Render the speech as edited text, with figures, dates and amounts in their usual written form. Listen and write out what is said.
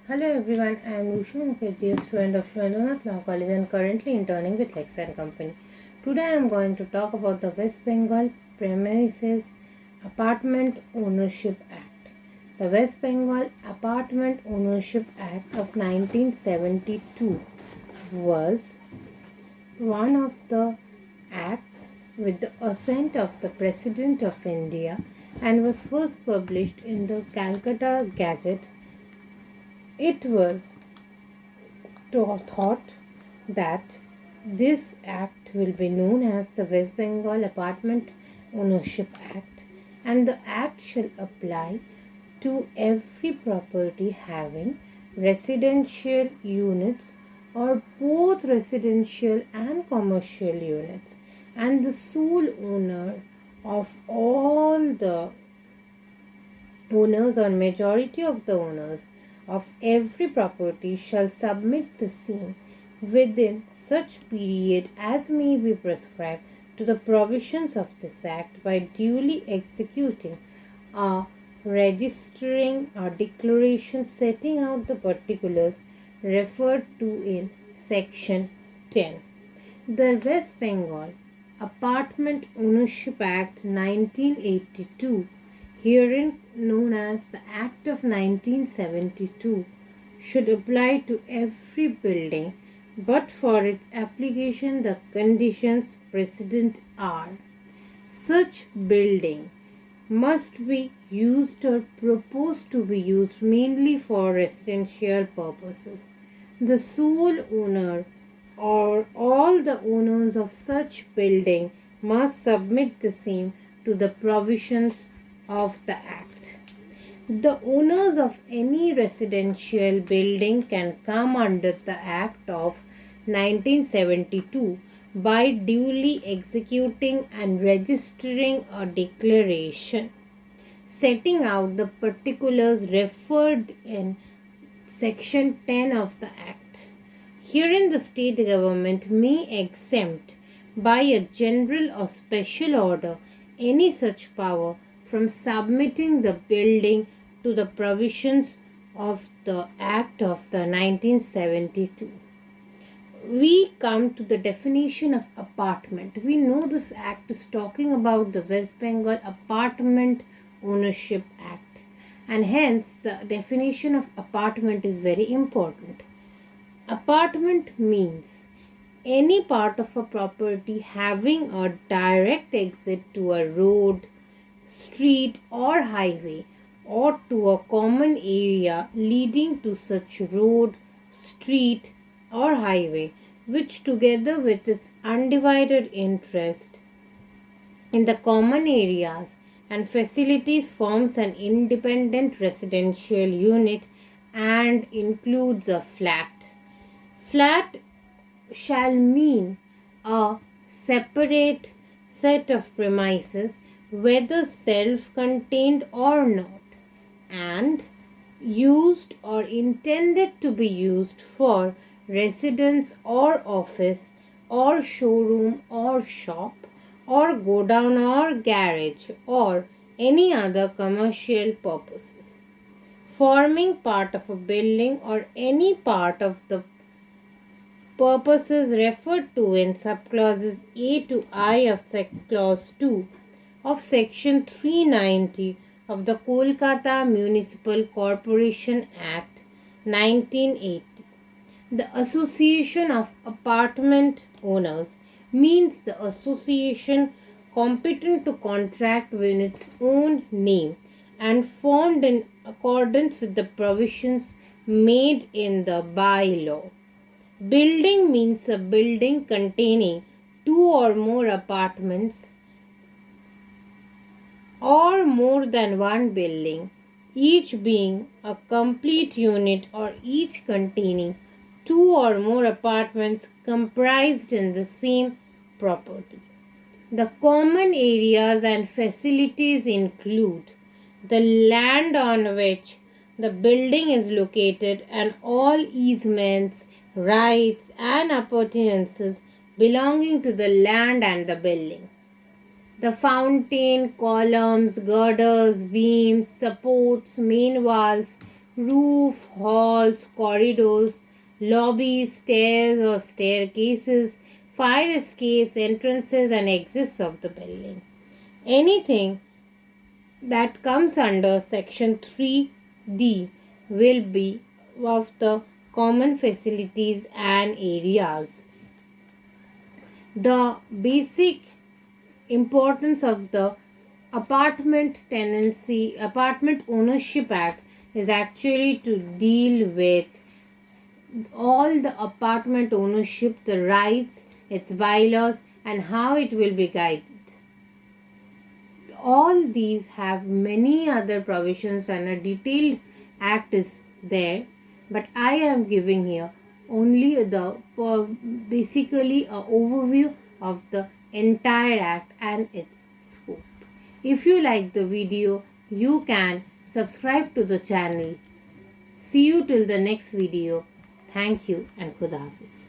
Hello everyone, I am Rusha Mukherjee, a student of FOUNDER-LEXIS College and currently interning with LEXIS and Company. Today I am going to talk about the West Bengal Premises Apartment Ownership Act. The West Bengal Apartment Ownership Act of 1972 was one of the acts with the assent of the President of India and was first published in the Calcutta Gazette. It was thought that this act will be known as the West Bengal Apartment Ownership Act, and the act shall apply to every property having residential units or both residential and commercial units, and the sole owner of all the owners or majority of the owners of every property shall submit the same within such period as may be prescribed to the provisions of this act by duly executing a registering a declaration setting out the particulars referred to in section 10. The West Bengal Apartment Ownership Act 1982, herein known as the Act of 1972, should apply to every building, but for its application the conditions precedent are: such building must be used or proposed to be used mainly for residential purposes. The sole owner or all the owners of such building must submit the same to the provisions of the Act. The owners of any residential building can come under the Act of 1972 by duly executing and registering a declaration setting out the particulars referred in section 10 of the Act. Herein the state government may exempt by a general or special order any such power from submitting the building to the provisions of the Act of the 1972. We come to the definition of apartment. We know this act is talking about the West Bengal Apartment Ownership Act, and hence the definition of apartment is very important. Apartment means any part of a property having a direct exit to a road, street or highway, or to a common area leading to such road, street or highway, which together with its undivided interest in the common areas and facilities forms an independent residential unit and includes a flat. Flat shall mean a separate set of premises, whether self-contained or not, and used or intended to be used for residence or office or showroom or shop or godown or garage or any other commercial purposes, forming part of a building or any part of the purposes referred to in subclauses A to I of clause 2 of section 390 of the Kolkata Municipal Corporation Act 1980. The Association of Apartment Owners means the association competent to contract in its own name and formed in accordance with the provisions made in the bylaw. Building means a building containing two or more apartments or more than one building, each being a complete unit or each containing two or more apartments comprised in the same property. The common areas and facilities include the land on which the building is located and all easements, rights and appurtenances belonging to the land and the building. The fountain, columns, girders, beams, supports, main walls, roof, halls, corridors, lobbies, stairs or staircases, fire escapes, entrances and exits of the building. Anything that comes under section 3D will be of the common facilities and areas. The basic importance of the Apartment Ownership Act is actually to deal with all the apartment ownership, the rights, its bylaws, and how it will be guided. All these have many other provisions and a detailed act is there, but I am giving here only the basically a overview of the entire act and its scope. If you like the video, you can subscribe to the channel. See you till the next video. Thank you and Khuda Hafiz.